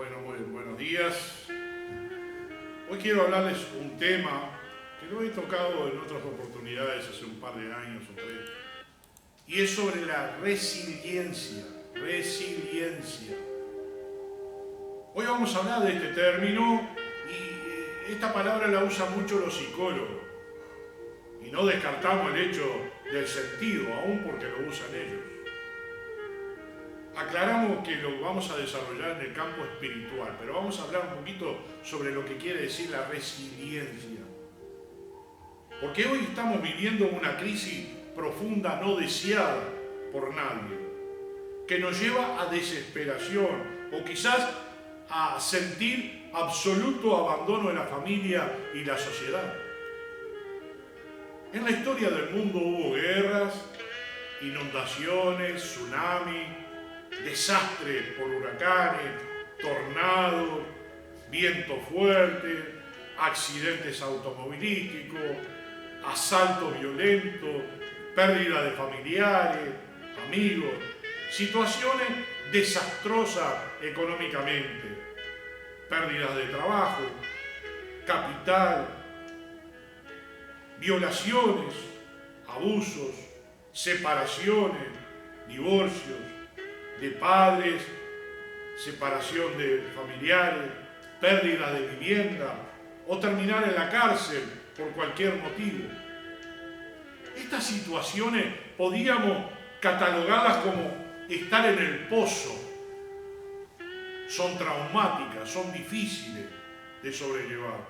Bueno, muy buenos días. Hoy quiero hablarles un tema que lo he tocado en otras oportunidades hace un par de años o tres, y es sobre la resiliencia. Resiliencia. Hoy vamos a hablar de este término y esta palabra la usan mucho los psicólogos y no descartamos el hecho del sentido, aún porque lo usan ellos. Aclaramos que lo vamos a desarrollar en el campo espiritual, pero vamos a hablar un poquito sobre lo que quiere decir la resiliencia. Porque hoy estamos viviendo una crisis profunda no deseada por nadie, que nos lleva a desesperación o quizás a sentir absoluto abandono de la familia y la sociedad. En la historia del mundo hubo guerras, inundaciones, tsunamis, desastres por huracanes, tornados, viento fuerte, accidentes automovilísticos, asaltos violentos, pérdida de familiares, amigos, situaciones desastrosas económicamente, pérdidas de trabajo, capital, violaciones, abusos, separaciones, divorcios de padres, separación de familiares, pérdida de vivienda o terminar en la cárcel por cualquier motivo. Estas situaciones podríamos catalogarlas como estar en el pozo. Son traumáticas, son difíciles de sobrellevar.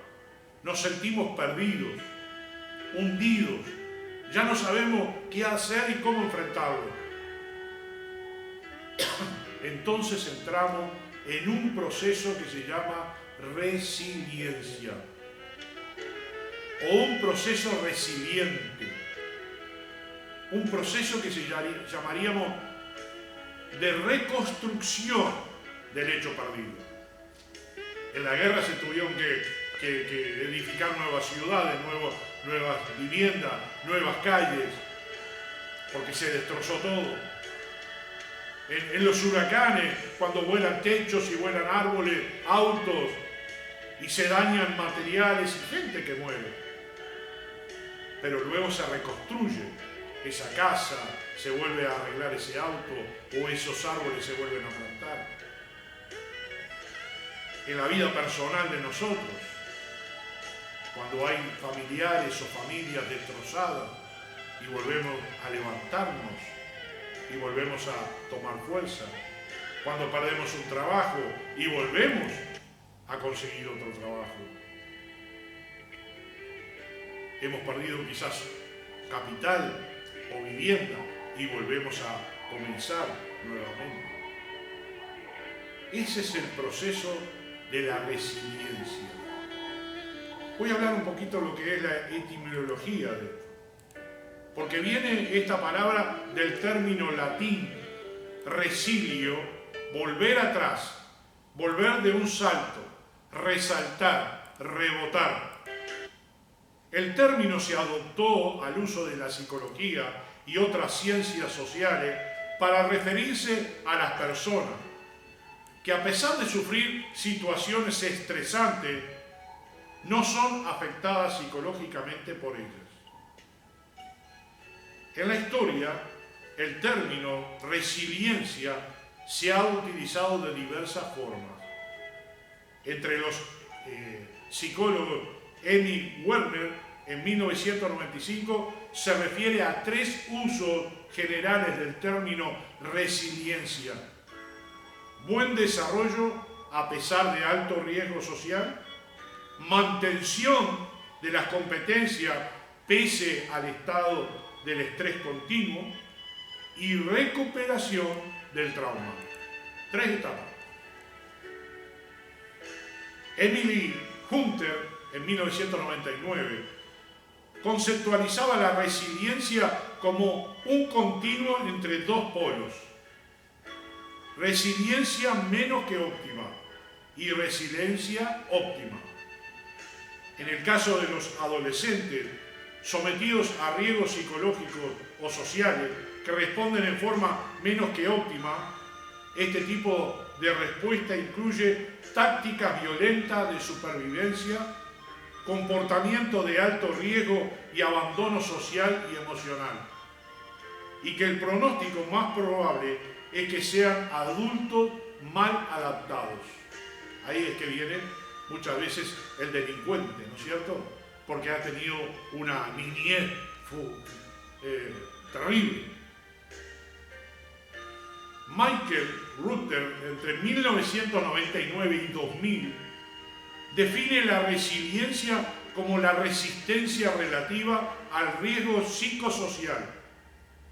Nos sentimos perdidos, hundidos, ya no sabemos qué hacer y cómo enfrentarlo. Entonces entramos en un proceso que se llama resiliencia o un proceso resiliente, un proceso que se llamaríamos de reconstrucción del hecho perdido. En la guerra se tuvieron que edificar nuevas ciudades, nuevas viviendas, nuevas calles, porque se destrozó todo. En los huracanes, cuando vuelan techos y vuelan árboles, autos, y se dañan materiales y gente que muere. Pero luego se reconstruye esa casa, se vuelve a arreglar ese auto, o esos árboles se vuelven a plantar. En la vida personal de nosotros, cuando hay familiares o familias destrozadas y volvemos a levantarnos y volvemos a tomar fuerza, cuando perdemos un trabajo y volvemos a conseguir otro trabajo. Hemos perdido quizás capital o vivienda y volvemos a comenzar nuevamente. Ese es el proceso de la resiliencia. Voy a hablar un poquito de lo que es la etimología de esto. Porque viene esta palabra del término latín resilio, volver atrás, volver de un salto, resaltar, rebotar. El término se adoptó al uso de la psicología y otras ciencias sociales para referirse a las personas que, a pesar de sufrir situaciones estresantes, no son afectadas psicológicamente por ellas. En la historia, el término resiliencia se ha utilizado de diversas formas. Entre los psicólogos, Emil Werner, en 1995, se refiere a tres usos generales del término resiliencia: buen desarrollo a pesar de alto riesgo social, mantención de las competencias pese al estado del estrés continuo y recuperación del trauma. Tres etapas. Emily Hunter, en 1999, conceptualizaba la resiliencia como un continuo entre dos polos: resiliencia menos que óptima y resiliencia óptima. En el caso de los adolescentes sometidos a riesgos psicológicos o sociales que responden en forma menos que óptima, Este tipo de respuesta incluye tácticas violentas de supervivencia, comportamiento de alto riesgo y abandono social y emocional. Y que el pronóstico más probable es que sean adultos mal adaptados. Ahí es que viene muchas veces el delincuente, ¿no es cierto? Porque ha tenido una niñez terrible. Michael Rutter, entre 1999 y 2000, define la resiliencia como la resistencia relativa al riesgo psicosocial,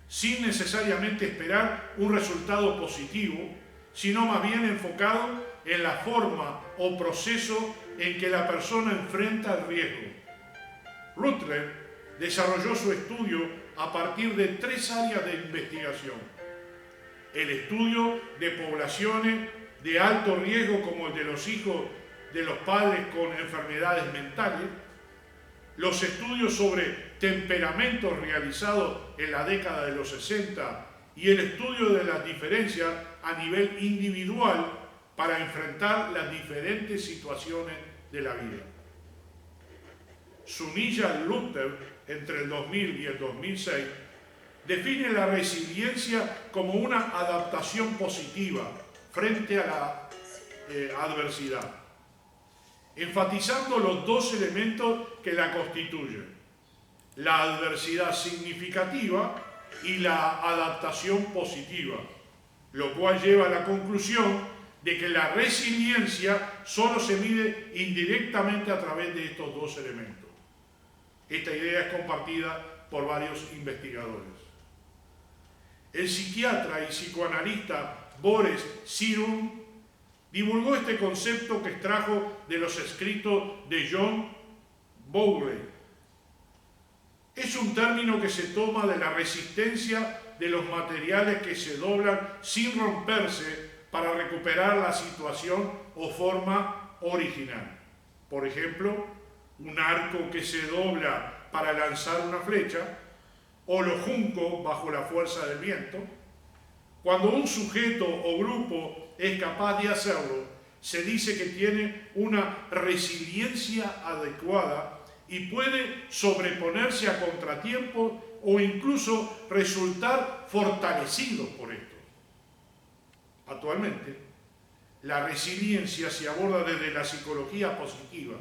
sin necesariamente esperar un resultado positivo, sino más bien enfocado en la forma o proceso en que la persona enfrenta el riesgo. Rutter desarrolló su estudio a partir de 3 áreas de investigación: el estudio de poblaciones de alto riesgo como el de los hijos de los padres con enfermedades mentales, los estudios sobre temperamentos realizados en la década de los 60 y el estudio de las diferencias a nivel individual para enfrentar las diferentes situaciones de la vida. Sunil Luther, entre el 2000 y el 2006, define la resiliencia como una adaptación positiva frente a la adversidad, enfatizando los 2 elementos que la constituyen: la adversidad significativa y la adaptación positiva, lo cual lleva a la conclusión de que la resiliencia solo se mide indirectamente a través de estos 2 elementos. Esta idea es compartida por varios investigadores. El psiquiatra y psicoanalista Boris Cyrulnik divulgó este concepto que extrajo de los escritos de John Bowlby. Es un término que se toma de la resistencia de los materiales que se doblan sin romperse para recuperar la situación o forma original. Por ejemplo, un arco que se dobla para lanzar una flecha, o los juncos bajo la fuerza del viento. Cuando un sujeto o grupo es capaz de hacerlo, se dice que tiene una resiliencia adecuada y puede sobreponerse a contratiempos o incluso resultar fortalecidos por esto. Actualmente, la resiliencia se aborda desde la psicología positiva,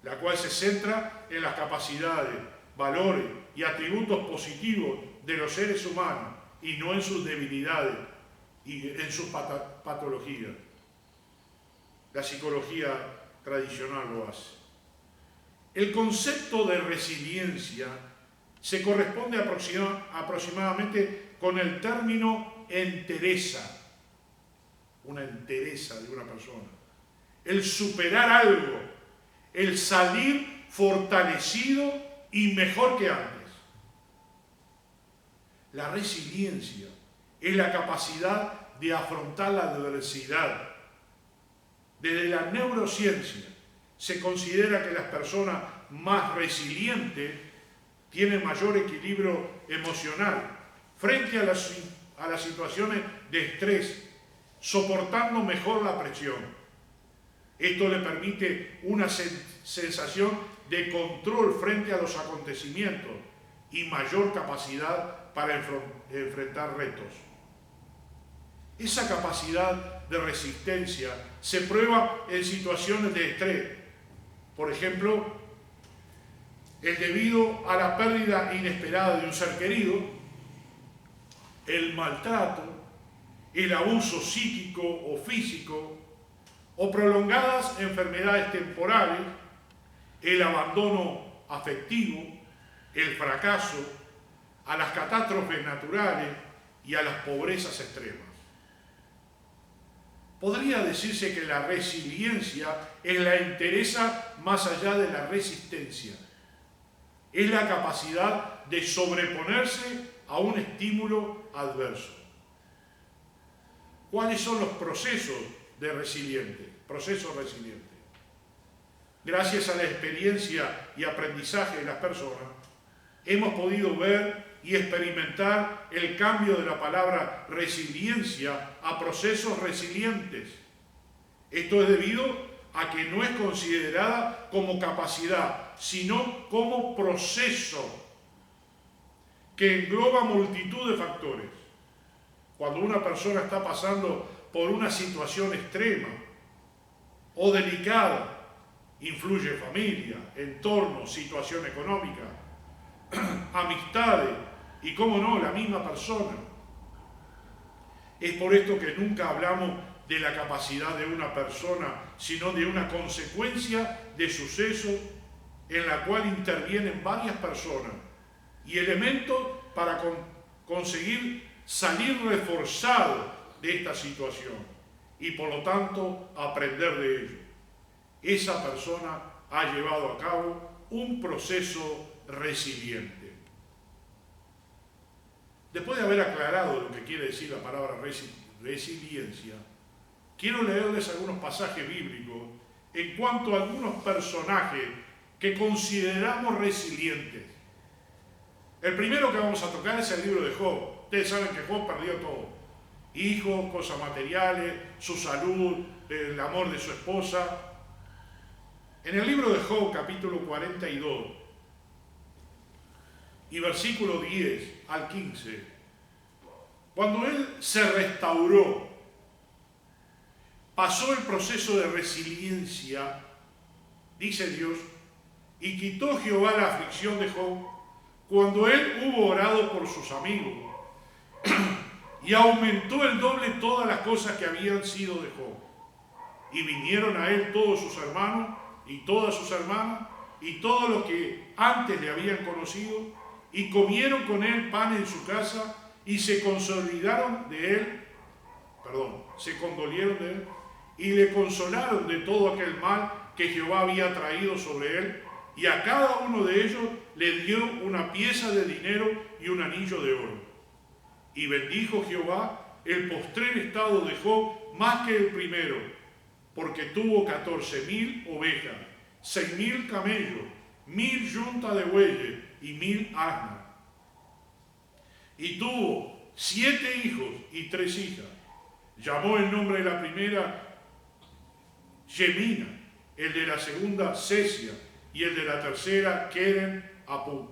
la cual se centra en las capacidades, valores y atributos positivos de los seres humanos y no en sus debilidades y en sus patologías. La psicología tradicional lo hace. El concepto de resiliencia se corresponde aproximadamente con el término entereza, una entereza de una persona, el superar algo, el salir fortalecido y mejor que antes. La resiliencia es la capacidad de afrontar la adversidad. Desde la neurociencia se considera que las personas más resilientes tienen mayor equilibrio emocional frente a las situaciones de estrés, soportando mejor la presión. Esto le permite una sensación de control frente a los acontecimientos y mayor capacidad para enfrentar retos. Esa capacidad de resistencia se prueba en situaciones de estrés. Por ejemplo, el debido a la pérdida inesperada de un ser querido, el maltrato, el abuso psíquico o físico, o prolongadas enfermedades temporales, el abandono afectivo, el fracaso, a las catástrofes naturales y a las pobrezas extremas. Podría decirse que la resiliencia es la entereza más allá de la resistencia. Es la capacidad de sobreponerse a un estímulo adverso. ¿Cuáles son los procesos de resiliente? Procesos resilientes. Gracias a la experiencia y aprendizaje de las personas, hemos podido ver y experimentar el cambio de la palabra resiliencia a procesos resilientes. Esto es debido a que no es considerada como capacidad, sino como proceso que engloba multitud de factores. Cuando una persona está pasando por una situación extrema o delicada, influye familia, entorno, situación económica, amistades y, cómo no, la misma persona. Es por esto que nunca hablamos de la capacidad de una persona, sino de una consecuencia de sucesos en la cual intervienen varias personas y elementos para conseguir salir reforzado de esta situación y por lo tanto aprender de ello. Esa persona ha llevado a cabo un proceso resiliente. Después de haber aclarado lo que quiere decir la palabra resiliencia, quiero leerles algunos pasajes bíblicos en cuanto a algunos personajes que consideramos resilientes. El primero que vamos a tocar es el libro de Job. Ustedes saben que Job perdió todo: hijos, cosas materiales, su salud, el amor de su esposa. En el libro de Job, capítulo 42, y versículo 10 al 15, cuando él se restauró, pasó el proceso de resiliencia, dice Dios, y quitó Jehová la aflicción de Job cuando él hubo orado por sus amigos, y aumentó el doble todas las cosas que habían sido de Job. Y vinieron a él todos sus hermanos y todas sus hermanas y todos los que antes le habían conocido, y comieron con él pan en su casa, y se consolidaron de él, se condolieron de él, y le consolaron de todo aquel mal que Jehová había traído sobre él, y a cada uno de ellos le dio una pieza de dinero y un anillo de oro. Y bendijo Jehová el postrer estado de Job más que el primero, porque tuvo 14,000 ovejas, 6,000 camellos, 1,000 yuntas de bueyes y 1,000 asnas. Y tuvo 7 hijos y 3 hijas. Llamó el nombre de la primera Yemina, el de la segunda Cesia, y el de la tercera Keren Apú.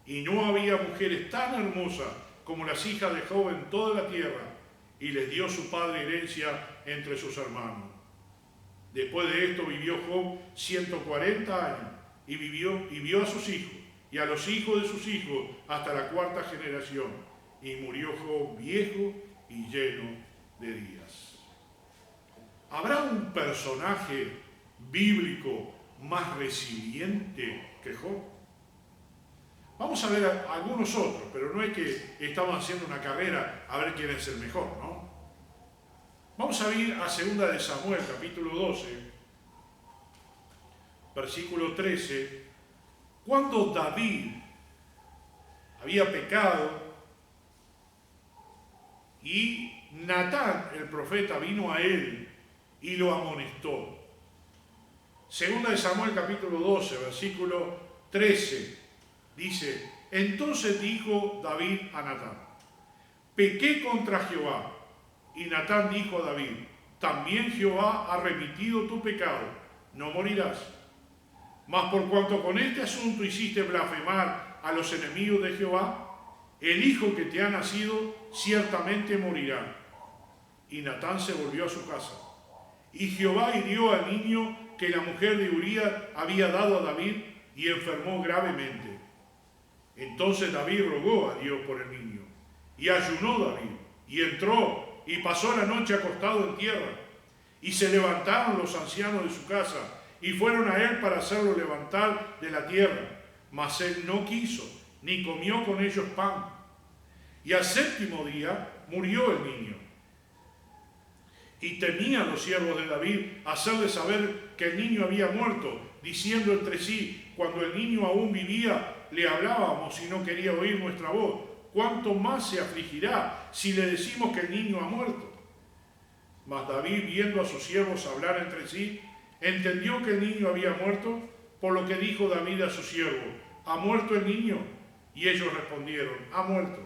Y no había mujeres tan hermosas como las hijas de Job en toda la tierra, y les dio su padre herencia entre sus hermanos. Después de esto vivió Job 140 años, y vio a sus hijos, y a los hijos de sus hijos, hasta la 4ª generación. Y murió Job viejo y lleno de días. ¿Habrá un personaje bíblico más resiliente que Job? Vamos a ver a algunos otros, pero no es que estamos haciendo una carrera a ver quién es el mejor, ¿no? Vamos a ir a 2 de Samuel, capítulo 12, versículo 13, cuando David había pecado y Natán, el profeta, vino a él y lo amonestó. 2 de Samuel, capítulo 12, versículo 13, dice: entonces dijo David a Natán: pequé contra Jehová. Y Natán dijo a David: también Jehová ha remitido tu pecado, no morirás. Mas por cuanto con este asunto hiciste blasfemar a los enemigos de Jehová, el hijo que te ha nacido ciertamente morirá. Y Natán se volvió a su casa. Y Jehová hirió al niño que la mujer de Urías había dado a David, y enfermó gravemente. Entonces David rogó a Dios por el niño, y ayunó David, y entró, y pasó la noche acostado en tierra. Y se levantaron los ancianos de su casa, y fueron a él para hacerlo levantar de la tierra. Mas él no quiso, ni comió con ellos pan. Y al 7º día murió el niño. Y temían los siervos de David hacerle saber que el niño había muerto, diciendo entre sí: cuando el niño aún vivía, le hablábamos y no quería oír nuestra voz. ¿Cuánto más se afligirá si le decimos que el niño ha muerto? Mas David, viendo a sus siervos hablar entre sí, entendió que el niño había muerto, por lo que dijo David a su siervo: ¿ha muerto el niño? Y ellos respondieron: ha muerto.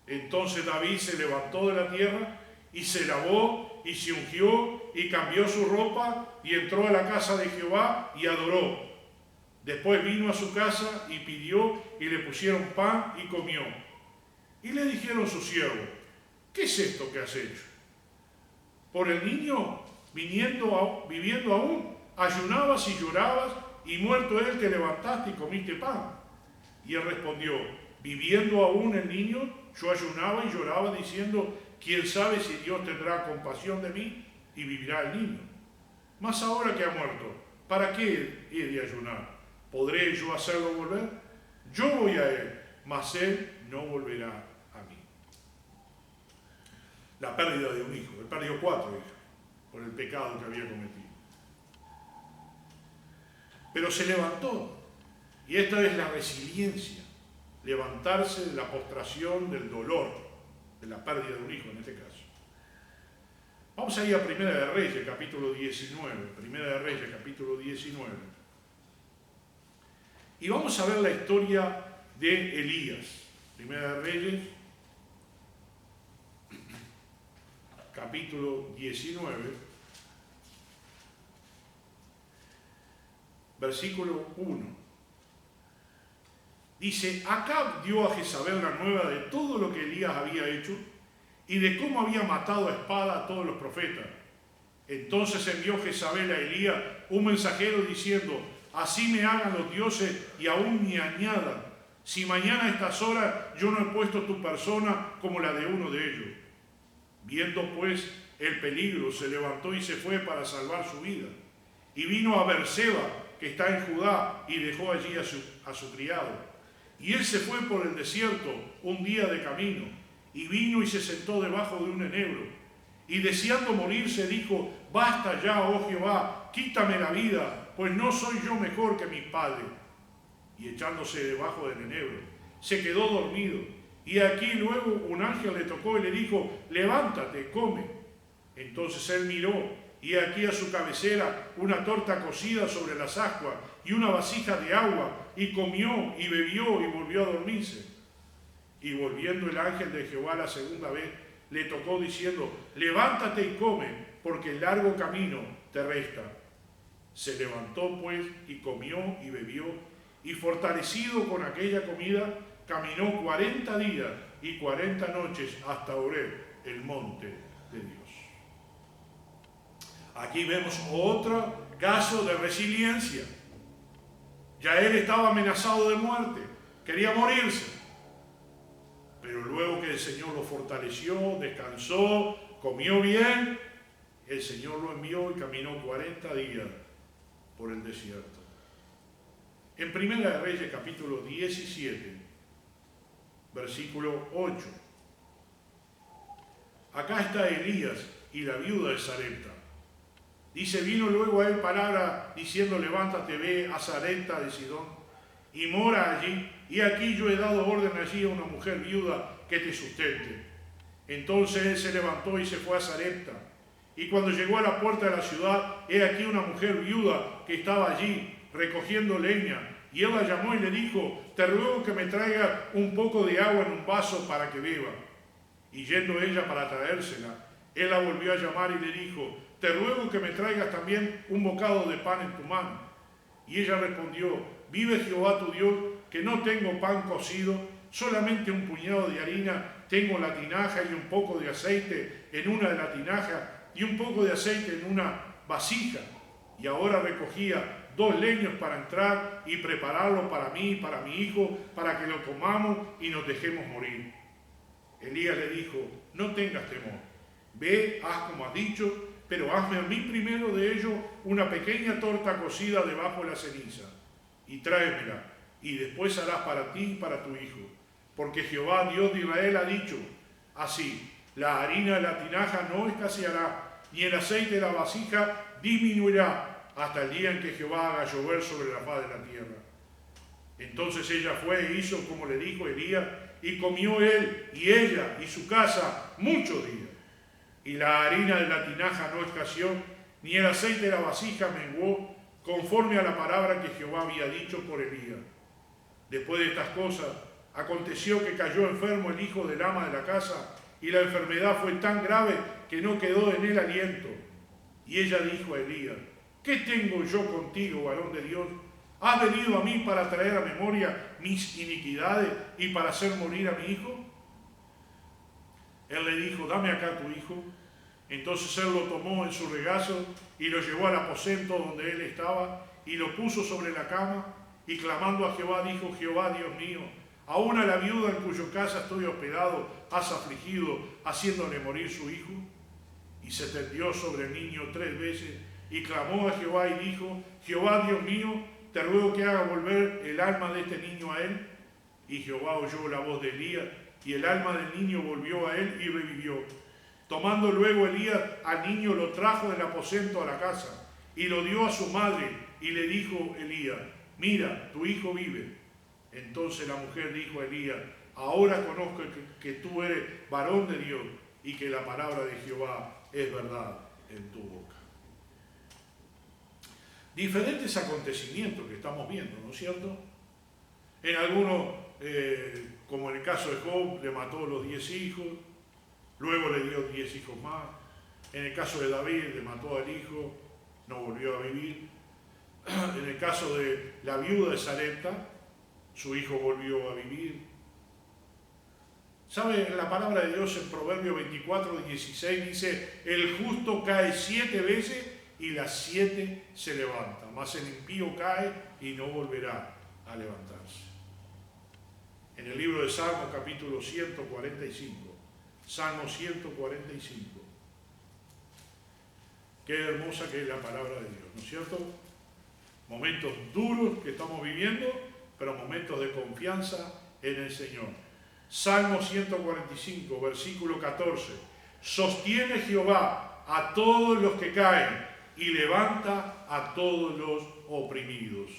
Entonces David se levantó de la tierra y se lavó y se ungió y cambió su ropa y entró a la casa de Jehová y adoró. Después vino a su casa y pidió y le pusieron pan y comió. Y le dijeron sus siervos: ¿qué es esto que has hecho? Por el niño viviendo aún, ayunabas y llorabas, y muerto él te levantaste y comiste pan. Y él respondió: viviendo aún el niño, yo ayunaba y lloraba diciendo: quién sabe si Dios tendrá compasión de mí y vivirá el niño. Mas ahora que ha muerto, ¿para qué he de ayunar? ¿Podré yo hacerlo volver? Yo voy a él, mas él no volverá a mí. La pérdida de un hijo. Él perdió 4 hijos por el pecado que había cometido. Pero se levantó. Y esta es la resiliencia. Levantarse de la postración, del dolor, de la pérdida de un hijo en este caso. Vamos a ir a Primera de Reyes, capítulo 19. Primera de Reyes, capítulo 19. Y vamos a ver la historia de Elías. Primera de Reyes, capítulo 19, versículo 1. Dice: Acab dio a Jezabel la nueva de todo lo que Elías había hecho y de cómo había matado a espada a todos los profetas. Entonces envió Jezabel a Elías un mensajero diciendo: así me hagan los dioses y aún me añadan, si mañana a estas horas yo no he puesto tu persona como la de uno de ellos. Viendo pues el peligro, se levantó y se fue para salvar su vida. Y vino a Beerseba, que está en Judá, y dejó allí a su criado. Y él se fue por el desierto un día de camino, y vino y se sentó debajo de un enebro. Y deseando morirse dijo: basta ya, oh Jehová, quítame la vida, pues no soy yo mejor que mis padres. Y echándose debajo del enebro, se quedó dormido. Y aquí luego un ángel le tocó y le dijo: levántate, come. Entonces él miró, y aquí a su cabecera una torta cocida sobre las ascuas y una vasija de agua, y comió y bebió y volvió a dormirse. Y volviendo el ángel de Jehová la segunda vez, le tocó diciendo: levántate y come, porque el largo camino te resta. Se levantó pues y comió y bebió, y fortalecido con aquella comida, caminó 40 días y 40 noches hasta Horeb, el monte de Dios. Aquí vemos otro caso de resiliencia. Ya él estaba amenazado de muerte, quería morirse. Pero luego que el Señor lo fortaleció, descansó, comió bien, el Señor lo envió y caminó 40 días por el desierto. En Primera de Reyes, capítulo 17, versículo 8. Acá está Elías y la viuda de Sarepta. Dice: vino luego a él palabra diciendo: levántate, ve a Sarepta de Sidón y mora allí, y aquí yo he dado orden allí a una mujer viuda que te sustente. Entonces él se levantó y se fue a Sarepta. Y cuando llegó a la puerta de la ciudad, he aquí una mujer viuda que estaba allí recogiendo leña. Y él la llamó y le dijo: te ruego que me traigas un poco de agua en un vaso para que beba. Y yendo ella para traérsela, él la volvió a llamar y le dijo: te ruego que me traigas también un bocado de pan en tu mano. Y ella respondió: vive Jehová tu Dios, que no tengo pan cocido, solamente un puñado de harina tengo en la tinaja y un poco de aceite en una de la tinaja y un poco de aceite en una vasija. Y ahora recogía 2 leños para entrar y prepararlo para mí y para mi hijo, para que lo comamos y nos dejemos morir. Elías le dijo: no tengas temor, ve, haz como has dicho, pero hazme a mí primero de ello una pequeña torta cocida debajo de la ceniza, y tráemela, y después harás para ti y para tu hijo. Porque Jehová, Dios de Israel, ha dicho así: la harina de la tinaja no escaseará, ni el aceite de la vasija disminuirá, hasta el día en que Jehová haga llover sobre la faz de la tierra. Entonces ella fue e hizo como le dijo Elías, y comió él y ella y su casa muchos días. Y la harina de la tinaja no escaseó, ni el aceite de la vasija menguó, conforme a la palabra que Jehová había dicho por Elías. Después de estas cosas, Aconteció que cayó enfermo el hijo del ama de la casa, y la enfermedad fue tan grave que no quedó en él aliento. Y ella dijo a Elías: ¿qué tengo yo contigo, varón de Dios? ¿Has venido a mí para traer a memoria mis iniquidades y para hacer morir a mi hijo? Él le dijo: dame acá tu hijo. Entonces él lo tomó en su regazo y lo llevó al aposento donde él estaba y lo puso sobre la cama, y clamando a Jehová dijo: Jehová, Dios mío, aún a la viuda en cuyo casa estoy hospedado has afligido, haciéndole morir su hijo. Y se tendió sobre el niño 3 veces y clamó a Jehová y dijo: Jehová, Dios mío, te ruego que haga volver el alma de este niño a él. Y Jehová oyó la voz de Elías, y el alma del niño volvió a él y revivió. Tomando luego Elías al niño, lo trajo del aposento a la casa y lo dio a su madre, y le dijo Elías: mira, tu hijo vive. Entonces la mujer dijo a Elías: ahora conozco que tú eres varón de Dios y que la palabra de Jehová es verdad en tu boca. Diferentes acontecimientos que estamos viendo, ¿no es cierto? En algunos, como en el caso de Job, le mató los 10 hijos, luego le dio 10 hijos más. En el caso de David, le mató al hijo, no volvió a vivir. En el caso de la viuda de Sarepta, su hijo volvió a vivir. ¿Sabe? La palabra de Dios en Proverbios 24:16 dice: el justo cae 7 veces y las 7 se levanta, mas el impío cae y no volverá a levantarse. En el libro de Salmos, capítulo 145, Salmo 145. Qué hermosa que es la palabra de Dios, ¿no es cierto? Momentos duros que estamos viviendo, pero momentos de confianza en el Señor. Salmo 145, versículo 14. Sostiene Jehová a todos los que caen y levanta a todos los oprimidos.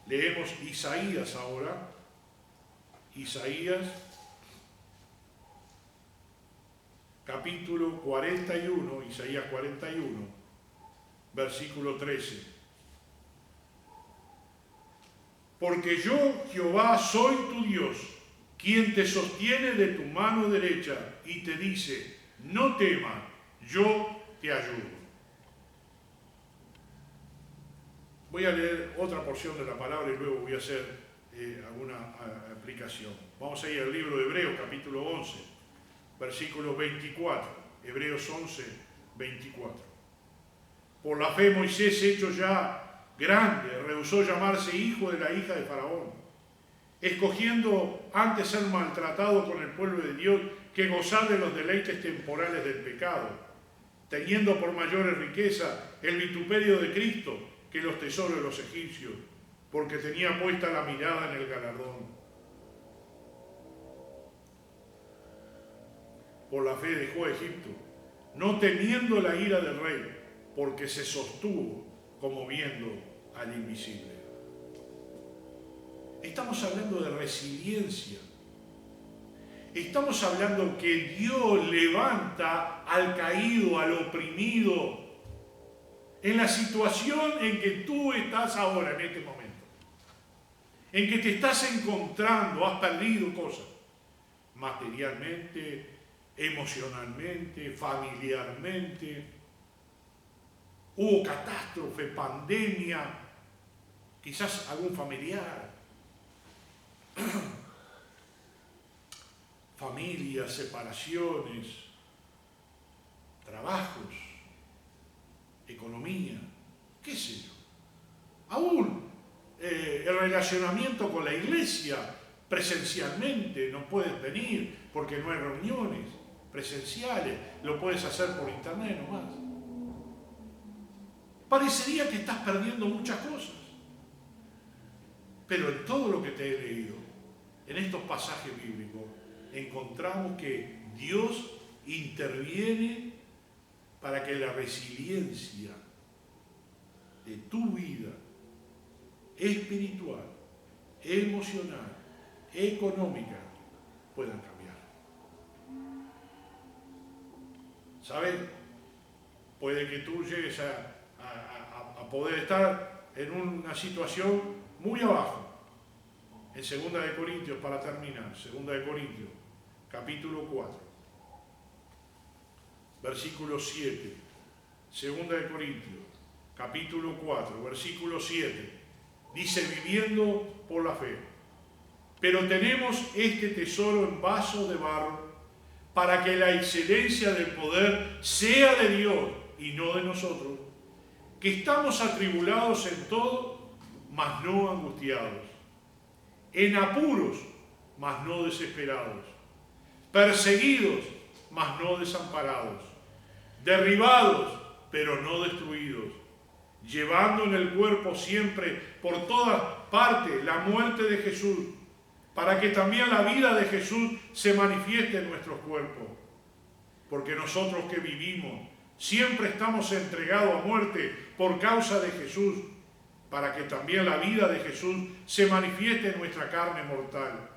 Leemos Isaías ahora. Isaías, capítulo 41, Isaías 41, versículo 13. Porque yo, Jehová, soy tu Dios, quien te sostiene de tu mano derecha y te dice: no temas, yo te ayudo. Voy a leer otra porción de la palabra y luego voy a hacer alguna aplicación. Vamos a ir al libro de Hebreos, capítulo 11, versículo 24. Hebreos 11, 24. Por la fe Moisés, hecho ya grande, rehusó llamarse hijo de la hija de Faraón, escogiendo antes ser maltratado con el pueblo de Dios que gozar de los deleites temporales del pecado, teniendo por mayores riqueza el vituperio de Cristo que los tesoros de los egipcios, porque tenía puesta la mirada en el galardón. Por la fe dejó a Egipto, no temiendo la ira del rey, porque se sostuvo como viendo al invisible. Estamos hablando de resiliencia. Estamos hablando que Dios levanta al caído, al oprimido, en la situación en que tú estás ahora, en este momento. En que te estás encontrando, has perdido cosas, materialmente, emocionalmente, familiarmente. Hubo catástrofe, pandemia, quizás algún familiar, familias, separaciones, trabajos, economía, qué sé yo. Aún el relacionamiento con la iglesia presencialmente, no puedes venir porque no hay reuniones presenciales, lo puedes hacer por internet nomás. Parecería que estás perdiendo muchas cosas, pero en todo lo que te he leído, en estos pasajes bíblicos, encontramos que Dios interviene para que la resiliencia de tu vida espiritual, emocional, económica, puedan cambiar. ¿Sabes? Puede que tú llegues a poder estar en una situación muy abajo, En 2 de Corintios, para terminar, 2 de Corintios, capítulo 4, versículo 7. 2 de Corintios, capítulo 4, versículo 7. Dice, viviendo por la fe. Pero tenemos este tesoro en vaso de barro, para que la excelencia del poder sea de Dios y no de nosotros, que estamos atribulados en todo, mas no angustiados, en apuros, mas no desesperados, perseguidos, mas no desamparados, derribados, pero no destruidos, llevando en el cuerpo siempre, por todas partes, la muerte de Jesús, para que también la vida de Jesús se manifieste en nuestros cuerpos. Porque nosotros que vivimos, siempre estamos entregados a muerte por causa de Jesús, para que también la vida de Jesús se manifieste en nuestra carne mortal.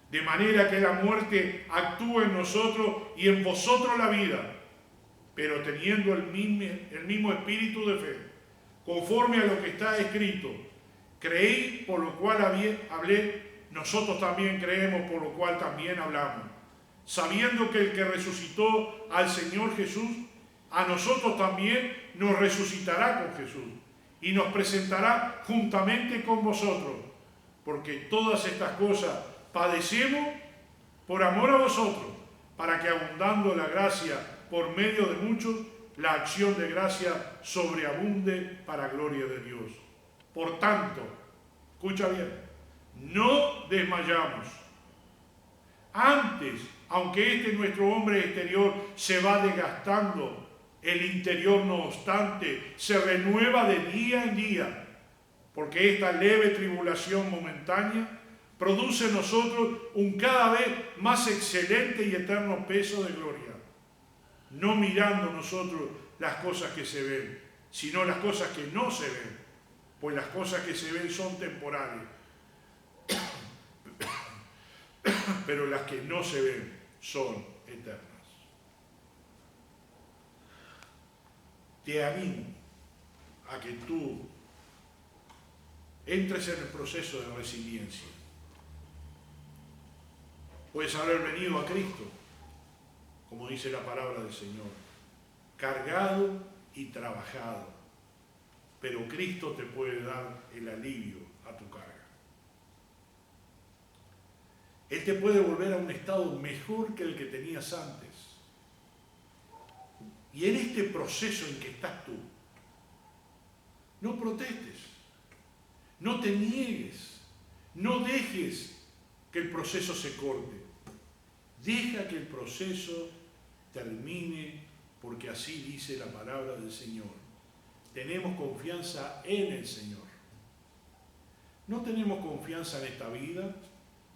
De manera que la muerte actúe en nosotros y en vosotros la vida, pero teniendo el mismo espíritu de fe, conforme a lo que está escrito. Creí, por lo cual hablé, nosotros también creemos, por lo cual también hablamos, sabiendo que el que resucitó al Señor Jesús, a nosotros también nos resucitará con Jesús y nos presentará juntamente con vosotros, porque todas estas cosas padecemos por amor a vosotros, para que abundando la gracia por medio de muchos, la acción de gracia sobreabunde para gloria de Dios. Por tanto, escucha bien, no desmayamos. Antes, aunque nuestro hombre exterior se va desgastando, el interior, no obstante, se renueva de día en día, porque esta leve tribulación momentánea produce en nosotros un cada vez más excelente y eterno peso de gloria, no mirando nosotros las cosas que se ven, sino las cosas que no se ven, pues las cosas que se ven son temporales, pero las que no se ven son eternas. Te animo a que tú entres en el proceso de resiliencia. Puedes haber venido a Cristo, como dice la palabra del Señor, cargado y trabajado, pero Cristo te puede dar el alivio a tu carga. Él te puede volver a un estado mejor que el que tenías antes. Y en este proceso en que estás tú, no protestes, no te niegues, no dejes que el proceso se corte. Deja que el proceso termine, porque así dice la palabra del Señor. Tenemos confianza en el Señor. No tenemos confianza en esta vida,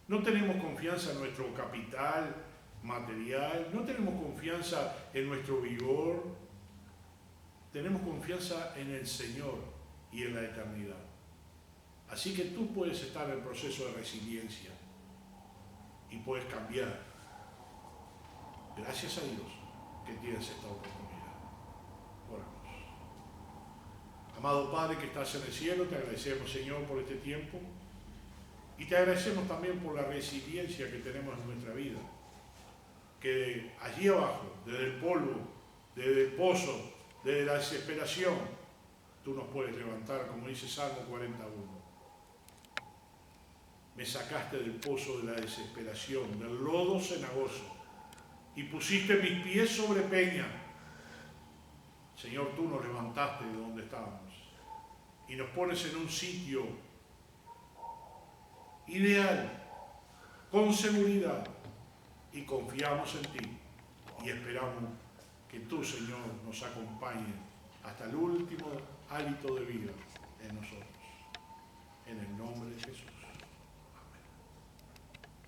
no tenemos confianza en nuestro capital material, no tenemos confianza en nuestro vigor, tenemos confianza en el Señor y en la eternidad. Así que tú puedes estar en el proceso de resiliencia y puedes cambiar. Gracias a Dios que tienes esta oportunidad. Oramos. Amado Padre que estás en el cielo, te agradecemos, Señor, por este tiempo y te agradecemos también por la resiliencia que tenemos en nuestra vida. Que allí abajo, desde el polvo, desde el pozo, desde la desesperación, tú nos puedes levantar, como dice Salmo 41. Me sacaste del pozo de la desesperación, del lodo cenagoso, y pusiste mis pies sobre peña. Señor, tú nos levantaste de donde estábamos y nos pones en un sitio ideal, con seguridad, y confiamos en ti y esperamos que tú, Señor, nos acompañes hasta el último hálito de vida en nosotros. En el nombre de Jesús.